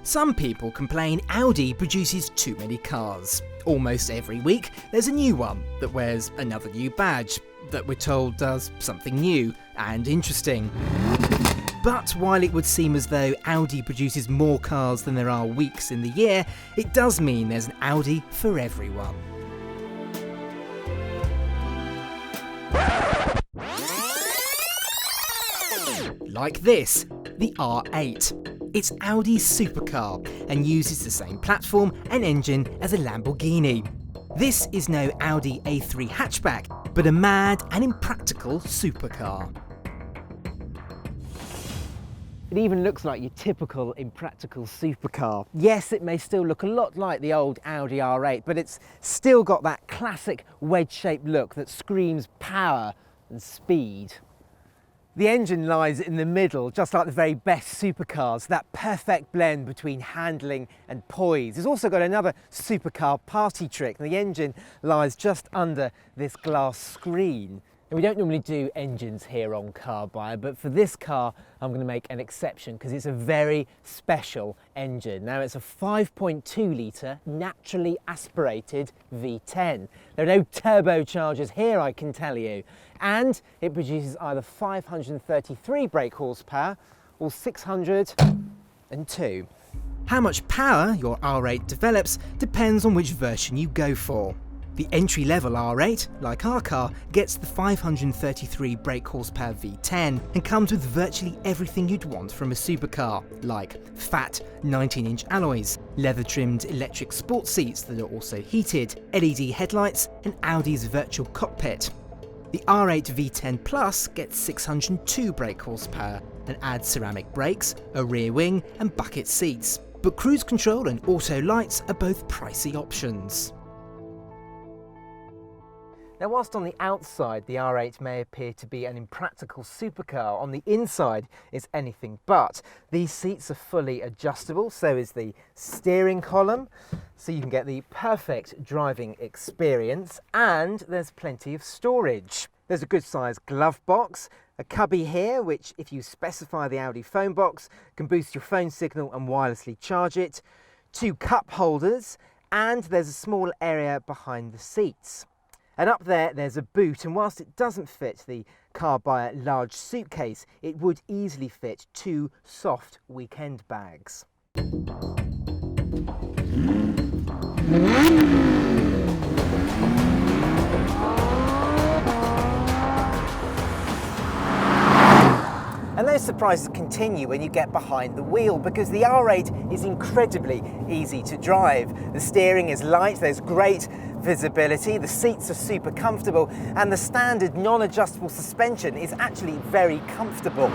Some people complain Audi produces too many cars. Almost every week there's a new one that wears another new badge that we're told does something new and interesting. But while it would seem as though Audi produces more cars than there are weeks in the year, it does mean there's an Audi for everyone. Like this, the R8. It's Audi's supercar and uses the same platform and engine as a Lamborghini. This is no Audi A3 hatchback, but a mad and impractical supercar. It even looks like your typical impractical supercar. Yes, it may still look a lot like the old Audi R8, but it's still got that classic wedge-shaped look that screams power and speed. The engine lies in the middle, just like the very best supercars, that perfect blend between handling and poise. It's also got another supercar party trick. The engine lies just under this glass screen. Now, we don't normally do engines here on Carbuyer, but for this car I'm going to make an exception because it's a very special engine. Now, it's a 5.2 litre naturally aspirated V10. There are no turbochargers here, I can tell you, and it produces either 533 brake horsepower or 602. How much power your R8 develops depends on which version you go for. The entry-level R8, like our car, gets the 533 brake horsepower V10 and comes with virtually everything you'd want from a supercar, like fat 19-inch alloys, leather-trimmed electric sports seats that are also heated, LED headlights and Audi's virtual cockpit. The R8 V10 Plus gets 602 brake horsepower and adds ceramic brakes, a rear wing and bucket seats, but cruise control and auto lights are both pricey options. Now, whilst on the outside the R8 may appear to be an impractical supercar, on the inside it's anything but. These seats are fully adjustable, so is the steering column, so you can get the perfect driving experience, and there's plenty of storage. There's a good sized glove box, a cubby here which, if you specify the Audi phone box, can boost your phone signal and wirelessly charge it, 2 cup holders, and there's a small area behind the seats. And up there's a boot, and whilst it doesn't fit the Carbuyer large suitcase, it would easily fit 2 soft weekend bags. And those surprises continue when you get behind the wheel, because the R8 is incredibly easy to drive. The steering is light, there's great visibility, the seats are super comfortable, and the standard non-adjustable suspension is actually very comfortable.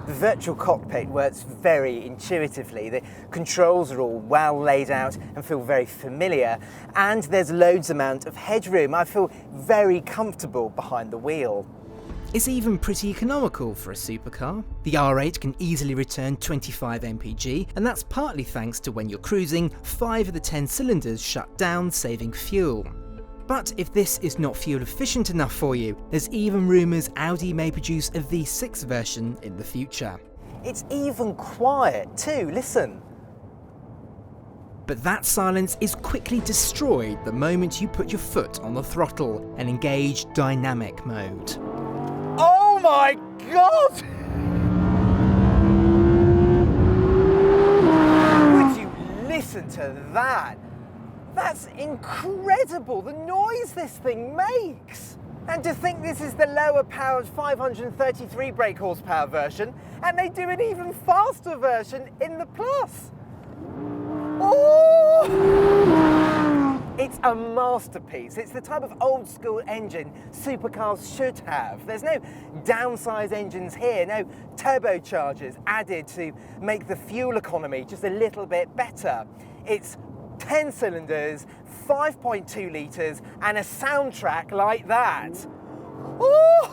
The virtual cockpit works very intuitively. The controls are all well laid out and feel very familiar, and there's loads amount of headroom. I feel very comfortable behind the wheel. It's even pretty economical for a supercar. The R8 can easily return 25 mpg, and that's partly thanks to when you're cruising, 5 of the 10 cylinders shut down, saving fuel. But if this is not fuel efficient enough for you, there's even rumours Audi may produce a V6 version in the future. It's even quiet too, listen. But that silence is quickly destroyed the moment you put your foot on the throttle and engage dynamic mode. Oh my God! Would you listen to that? That's incredible, the noise this thing makes! And to think this is the lower powered 533 brake horsepower version, and they do an even faster version in the Plus. Oh! It's a masterpiece. It's the type of old school engine supercars should have. There's no downsize engines here, no turbochargers added to make the fuel economy just a little bit better. It's 10 cylinders, 5.2 litres, and a soundtrack like that. Oh!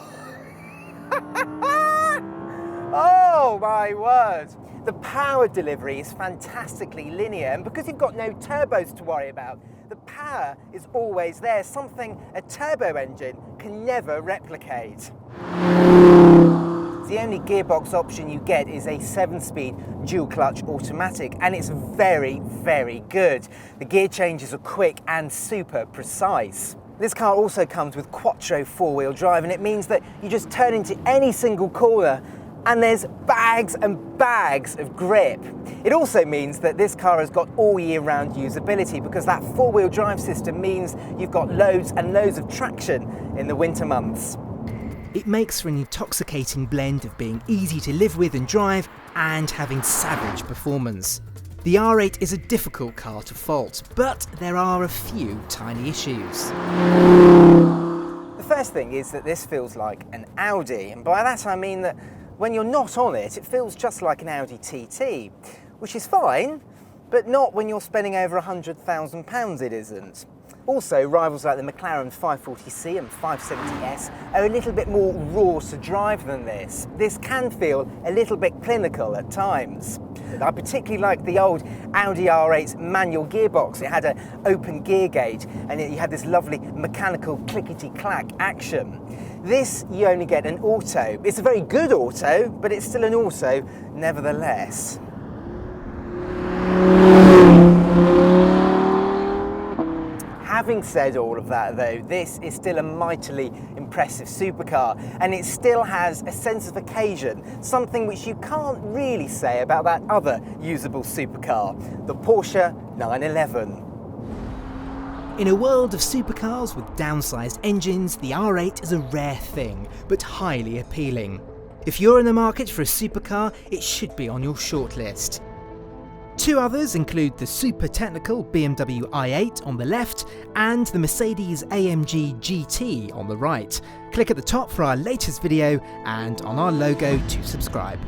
Oh my word! The power delivery is fantastically linear, and because you've got no turbos to worry about, the power is always there, something a turbo engine can never replicate. So the only gearbox option you get is a 7-speed dual clutch automatic, and it's very, very good. The gear changes are quick and super precise. This car also comes with Quattro 4-wheel drive, and it means that you just turn into any single corner and there's bags and bags of grip. It also means that this car has got all year round usability, because that 4-wheel drive system means you've got loads and loads of traction in the winter months. It makes for an intoxicating blend of being easy to live with and drive and having savage performance. The R8 is a difficult car to fault, but there are a few tiny issues. The first thing is that this feels like an Audi, and by that I mean that when you're not on it, it feels just like an Audi TT, which is fine, but not when you're spending over £100,000 it isn't. Also, rivals like the McLaren 540C and 570S are a little bit more raw to drive than this. This can feel a little bit clinical at times. I particularly like the old Audi R8's manual gearbox. It had an open gear gauge and you had this lovely mechanical clickety-clack action. This, you only get an auto. It's a very good auto, but it's still an auto nevertheless. Having said all of that though, this is still a mightily impressive supercar, and it still has a sense of occasion, something which you can't really say about that other usable supercar, the Porsche 911. In a world of supercars with downsized engines, the R8 is a rare thing, but highly appealing. If you're in the market for a supercar, it should be on your shortlist. Two others include the super technical BMW i8 on the left and the Mercedes-AMG GT on the right. Click at the top for our latest video and on our logo to subscribe.